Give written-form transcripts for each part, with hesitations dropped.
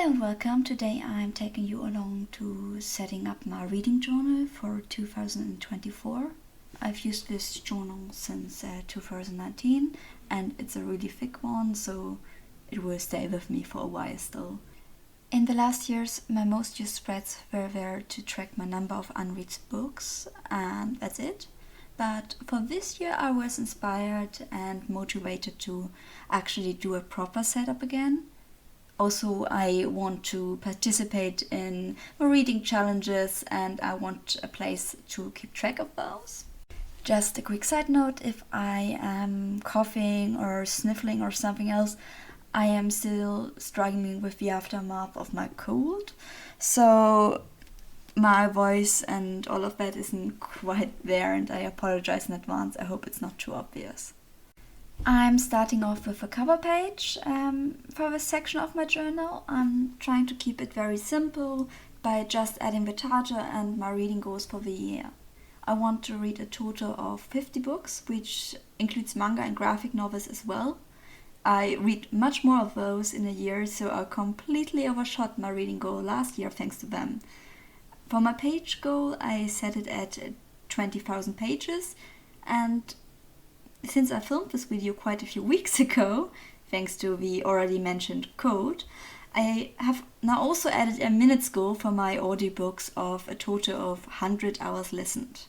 Hello and welcome. Today I'm taking you along to setting up my reading journal for 2024. I've used this journal since 2019 and it's a really thick one, so it will stay with me for a while still. In the last years, my most used spreads were there to track my number of unread books, and that's it. But for this year I was inspired and motivated to actually do a proper setup again. Also, I want to participate in reading challenges and I want a place to keep track of those. Just a quick side note, if I am coughing or sniffling or something else, I am still struggling with the aftermath of my cold. So my voice and all of that isn't quite there and I apologize in advance. I hope it's not too obvious. I'm starting off with a cover page for this section of my journal. I'm trying to keep it very simple by just adding the title and my reading goals for the year. I want to read a total of 50 books, which includes manga and graphic novels as well. I read much more of those in a year, so I completely overshot my reading goal last year thanks to them. For my page goal, I set it at 20,000 pages, and since I filmed this video quite a few weeks ago, thanks to the already mentioned code, I have now also added a minutes goal for my audiobooks of a total of 100 hours listened.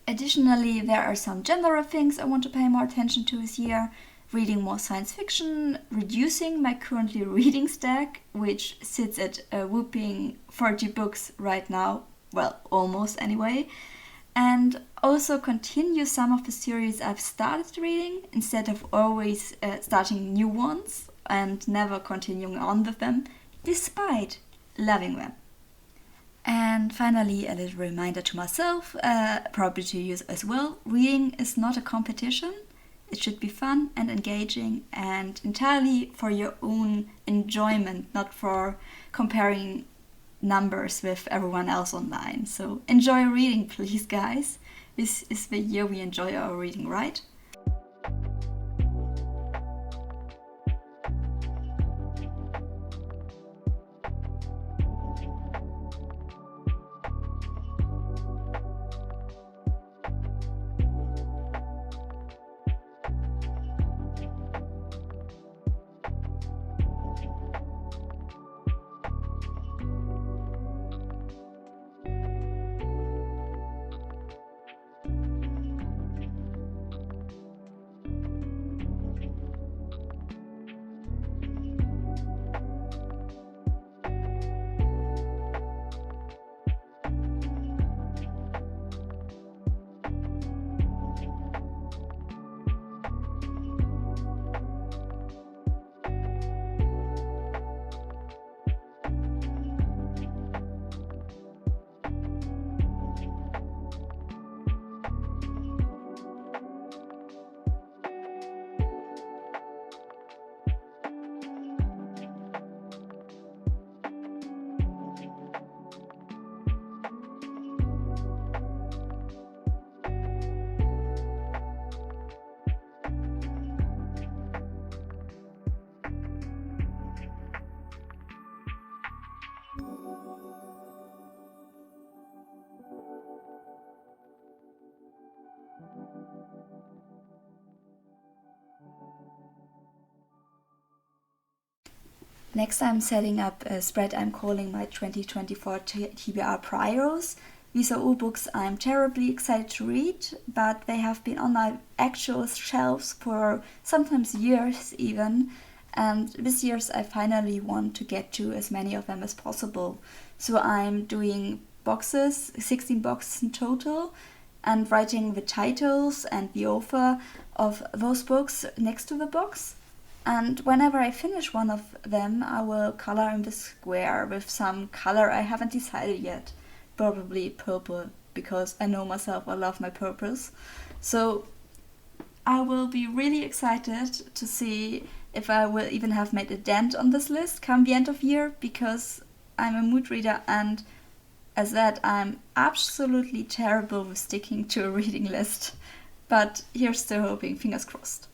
Additionally, there are some general things I want to pay more attention to this year. Reading more science fiction, reducing my currently reading stack, which sits at a whopping 40 books right now, well, almost anyway, and also continue some of the series I've started reading instead of always starting new ones and never continuing on with them, despite loving them. And finally, a little reminder to myself, probably to you as well, reading is not a competition. It should be fun and engaging and entirely for your own enjoyment, not for comparing numbers with everyone else online. So enjoy reading, please, guys. This is the year we enjoy our reading, right? Next, I'm setting up a spread I'm calling my 2024 TBR Priors. These are all books I'm terribly excited to read, but they have been on my actual shelves for sometimes years even. And this year I finally want to get to as many of them as possible. So I'm doing boxes, 16 boxes in total, and writing the titles and the author of those books next to the box. And whenever I finish one of them, I will color in the square with some color I haven't decided yet. Probably purple, because I know myself, I love my purples. So I will be really excited to see if I will even have made a dent on this list come the end of year, because I'm a mood reader and as that I'm absolutely terrible with sticking to a reading list. But here's still hoping, fingers crossed.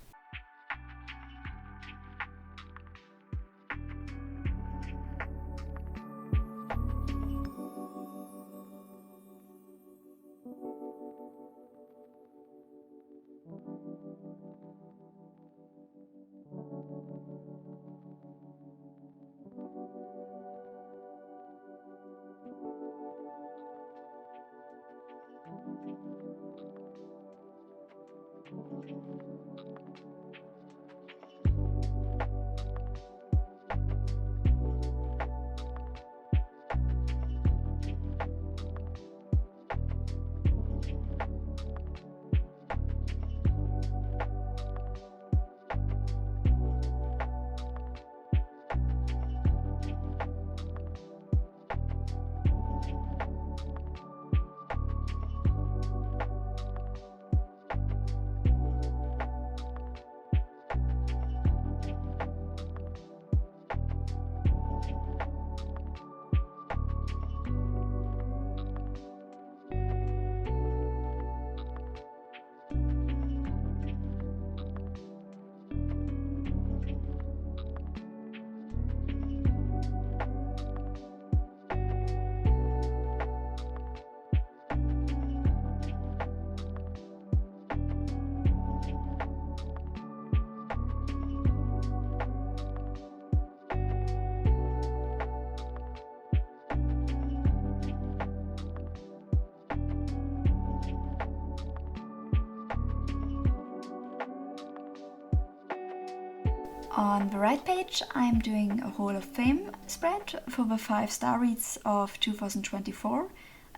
On the right page, I'm doing a Hall of Fame spread for the 5-star reads of 2024.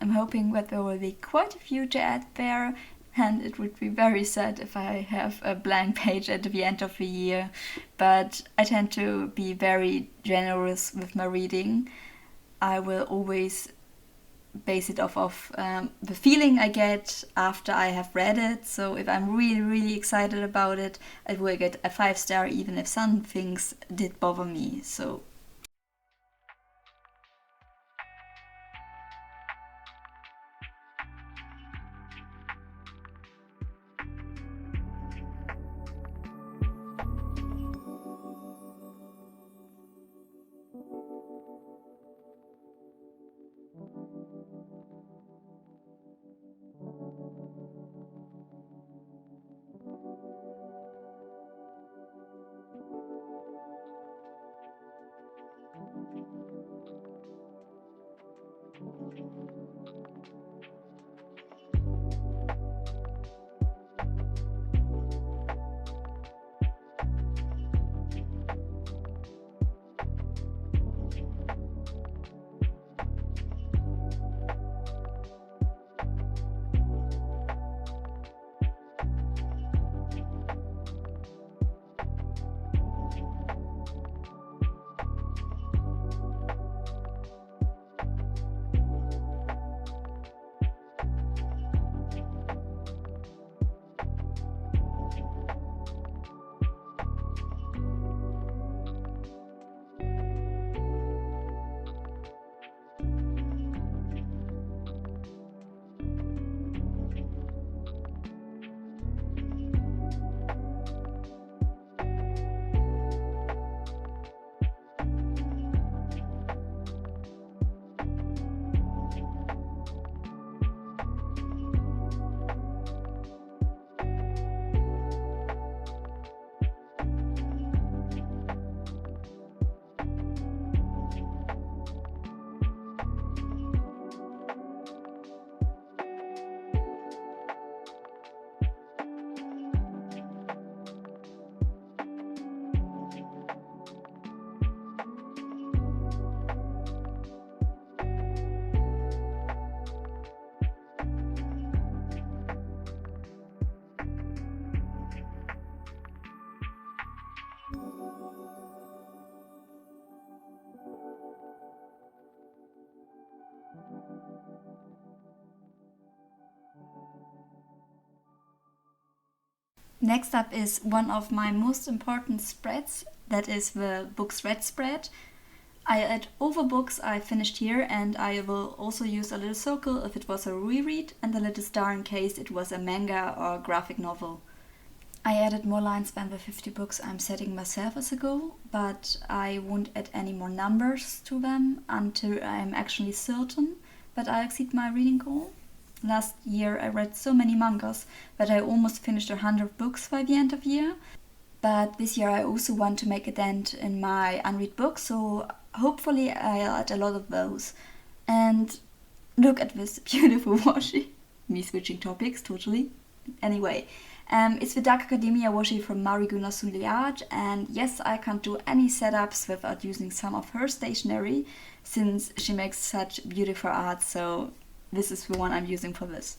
I'm hoping that there will be quite a few to add there, and it would be very sad if I have a blank page at the end of the year. But I tend to be very generous with my reading. I will always base it off of the feeling I get after I have read it. So if I'm really, really excited about it, I will get a 5-star even if some things did bother me. So next up is one of my most important spreads, that is the books read spread. I add all the books I finished here, and I will also use a little circle if it was a reread and a little star in case it was a manga or graphic novel. I added more lines than the 50 books I'm setting myself as a goal, but I won't add any more numbers to them until I'm actually certain that I exceed my reading goal. Last year I read so many mangas that I almost finished 100 books by the end of the year. But this year I also want to make a dent in my unread books, so hopefully I'll add a lot of those. And look at this beautiful washi. Me switching topics, totally. Anyway, it's the Dark Academia washi from marigonasuliart, and yes, I can't do any setups without using some of her stationery, since she makes such beautiful art, so this is the one I'm using for this.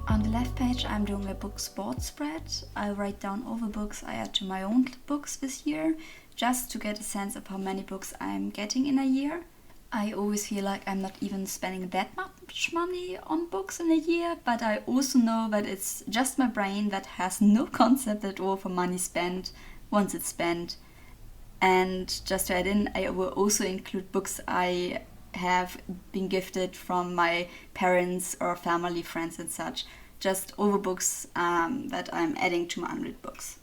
On the left page I'm doing a book sport spread. I write down all the books I add to my own books this year, just to get a sense of how many books I'm getting in a year. I always feel like I'm not even spending that much money on books in a year, but I also know that it's just my brain that has no concept at all for money spent once it's spent. And just to add in, I will also include books I have been gifted from my parents or family, friends and such. Just all the books that I'm adding to my unread books.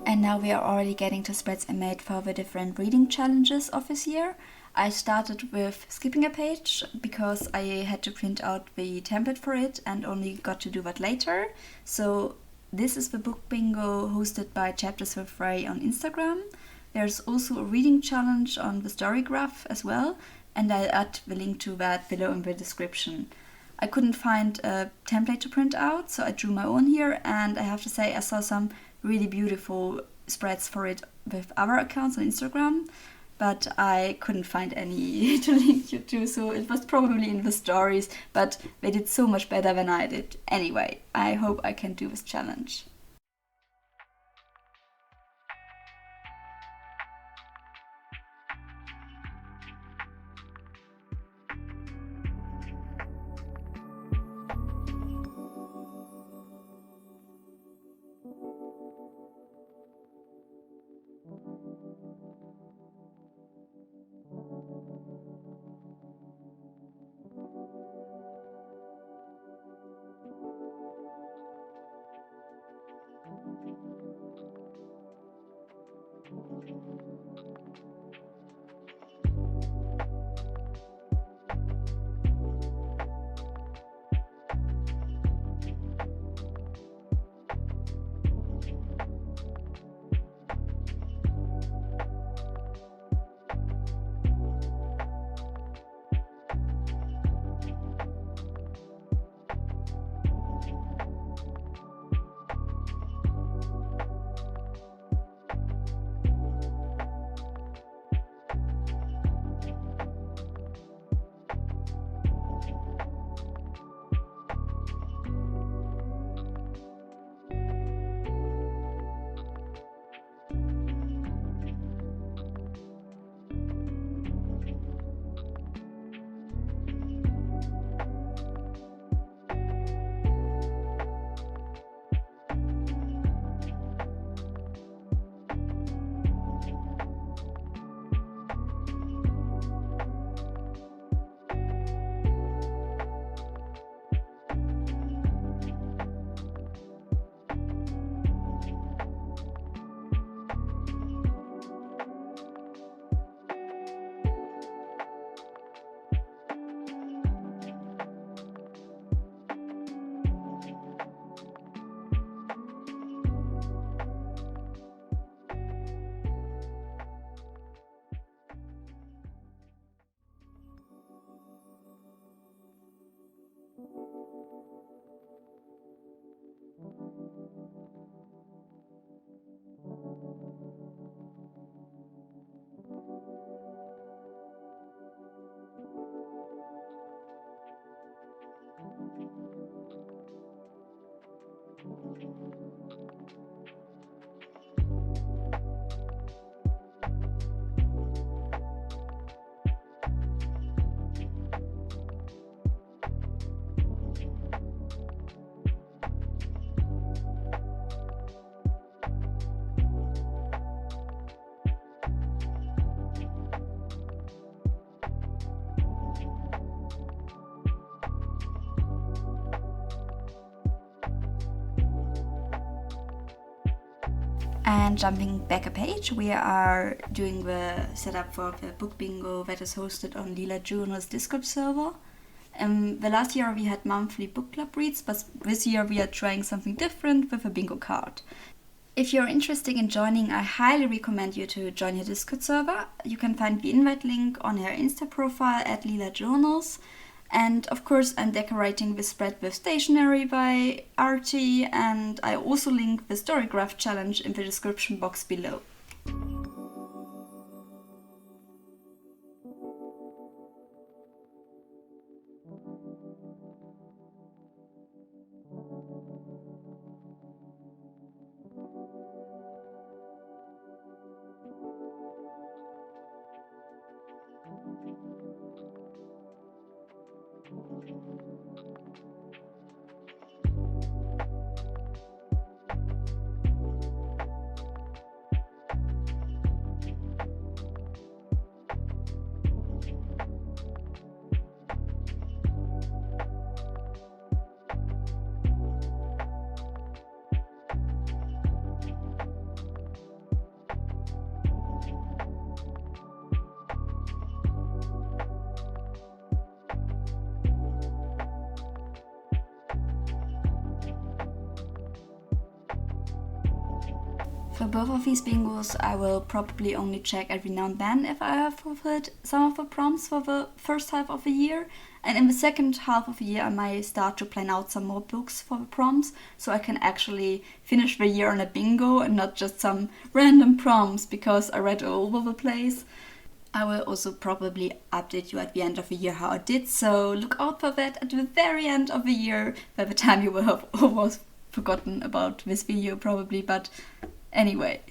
And now we are already getting to spreads I made for the different reading challenges of this year. I started with skipping a page because I had to print out the template for it and only got to do that later. So this is the book bingo hosted by Chapters with Ray on Instagram. There's also a reading challenge on the story graph as well, and I'll add the link to that below in the description. I couldn't find a template to print out, so I drew my own here, and I have to say I saw some really beautiful spreads for it with other accounts on Instagram, but I couldn't find any to link you to, so it was probably in the stories, but they did so much better than I did. Anyway, I hope I can do this challenge. And jumping back a page, we are doing the setup for the book bingo that is hosted on leelajournals Discord server. The last year we had monthly book club reads, but this year we are trying something different with a bingo card. If you're interested in joining, I highly recommend you to join your Discord server. You can find the invite link on her Insta profile at leelajournals. And of course, I'm decorating the spread with stationery by Artie, and I also link the Storygraph challenge in the description box below. For both of these bingos, I will probably only check every now and then if I have fulfilled some of the prompts for the first half of the year. And in the second half of the year, I might start to plan out some more books for the prompts, so I can actually finish the year on a bingo and not just some random prompts because I read all over the place. I will also probably update you at the end of the year how I did, so look out for that at the very end of the year, by the time you will have almost forgotten about this video probably, but anyway,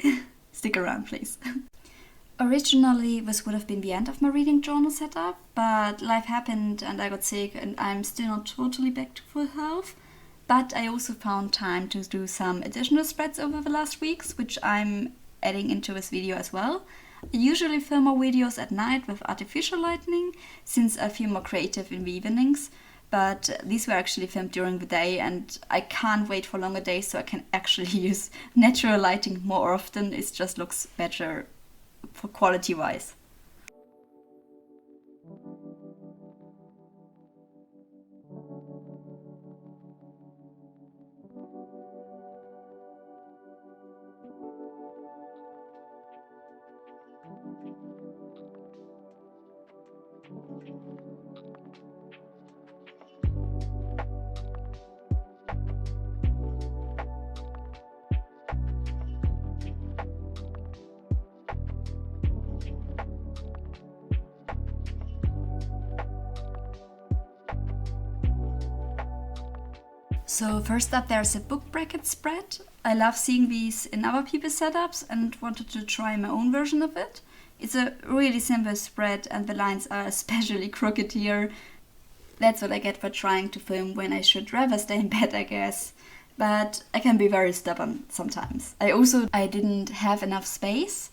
stick around please. Originally, this would have been the end of my reading journal setup, but life happened and I got sick and I'm still not totally back to full health. But I also found time to do some additional spreads over the last weeks, which I'm adding into this video as well. I usually film my videos at night with artificial lighting, since I feel more creative in the evenings. But these were actually filmed during the day and I can't wait for longer days so I can actually use natural lighting more often. It just looks better for quality wise. So first up, there's a book bracket spread. I love seeing these in other people's setups and wanted to try my own version of it. It's a really simple spread and the lines are especially crooked here. That's what I get for trying to film when I should rather stay in bed, I guess. But I can be very stubborn sometimes. I didn't have enough space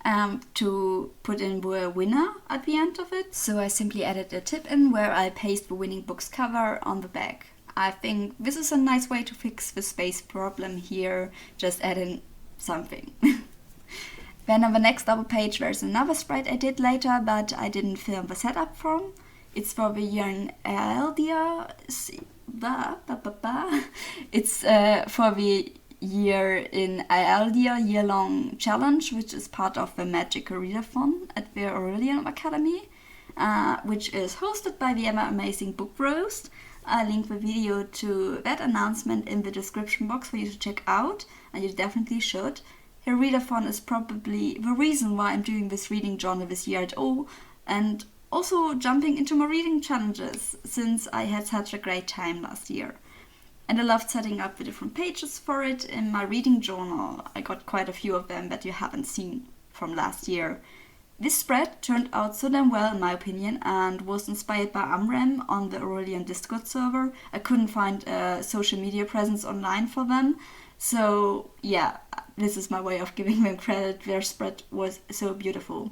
to put in the winner at the end of it. So I simply added a tip in where I paste the winning book's cover on the back. I think this is a nice way to fix the space problem here, just add in something. Then on the next double page there's another spread I did later, but I didn't film the setup from. It's for the year in Aldia. It's for the year in Aldia year-long challenge, which is part of the Magical Readathon at the Aurelian Academy, which is hosted by the ever amazing Book Roast. I'll link the video to that announcement in the description box for you to check out, and you definitely should. Her readathon is probably the reason why I'm doing this reading journal this year at all, and also jumping into my reading challenges, since I had such a great time last year. And I loved setting up the different pages for it in my reading journal. I got quite a few of them that you haven't seen from last year. This spread turned out so damn well in my opinion and was inspired by Amram on the Aurelian Discord server. I couldn't find a social media presence online for them. So yeah, this is my way of giving them credit. Their spread was so beautiful.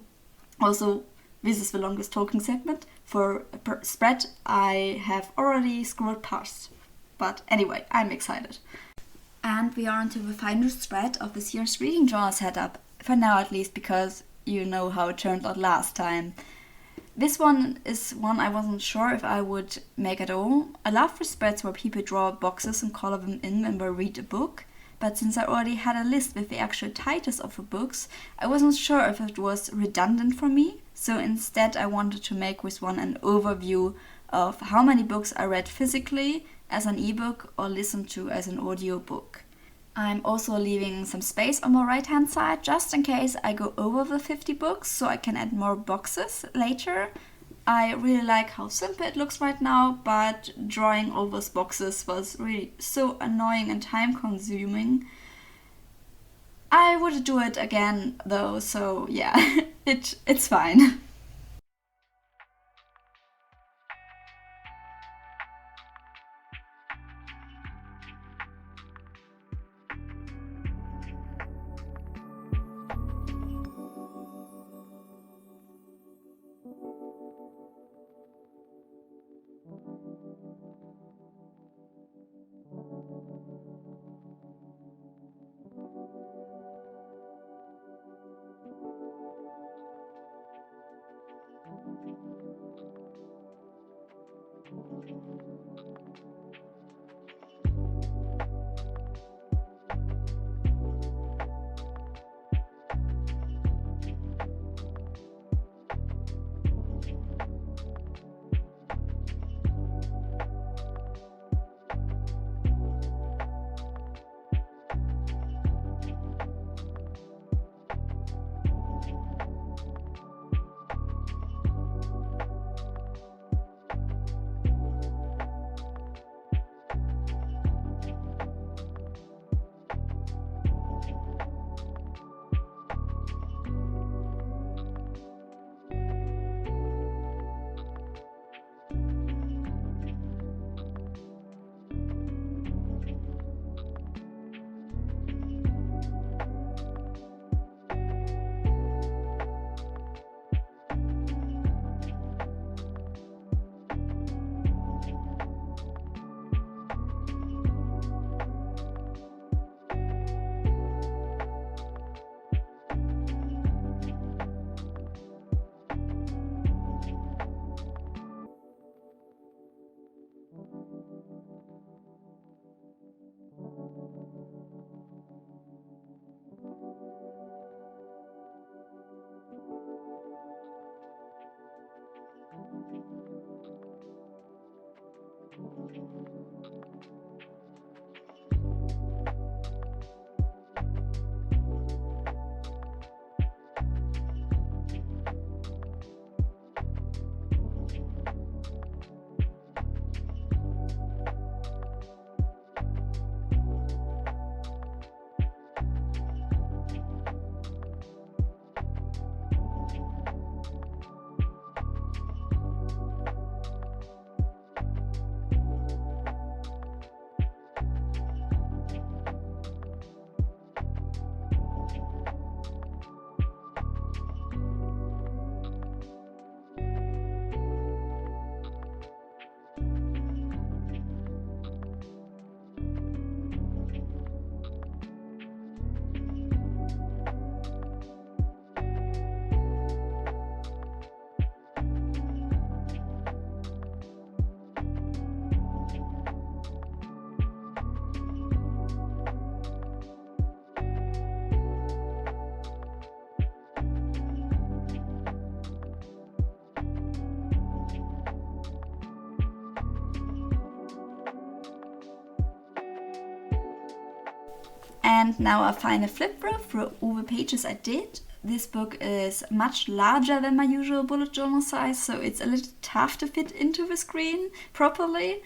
Also, this is the longest talking segment. For a spread I have already scrolled past. But anyway, I'm excited. And we are onto the final spread of this year's reading journal setup. For now at least, because you know how it turned out last time. This one is one I wasn't sure if I would make at all. I love the spreads where people draw boxes and color them in when they read a book. But since I already had a list with the actual titles of the books, I wasn't sure if it was redundant for me. So instead I wanted to make this one an overview of how many books I read physically as an ebook or listened to as an audiobook. I'm also leaving some space on my right hand side just in case I go over the 50 books so I can add more boxes later. I really like how simple it looks right now, but drawing all those boxes was really so annoying and time consuming. I would do it again though, so yeah, it's fine. And now a final flip through all the pages I did. This book is much larger than my usual bullet journal size, so it's a little tough to fit into the screen properly.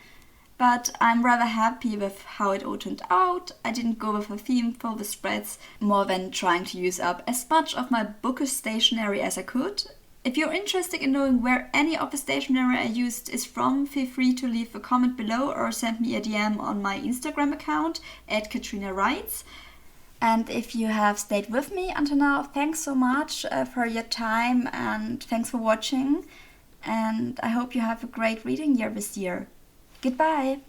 but I'm rather happy with how it all turned out. I didn't go with a theme for the spreads, more than trying to use up as much of my bookish stationery as I could. If you're interested in knowing where any of the stationery I used is from, feel free to leave a comment below or send me a DM on my Instagram account @KatrinaWrites. And if you have stayed with me until now, thanks so much for your time and thanks for watching. And I hope you have a great reading year this year. Goodbye!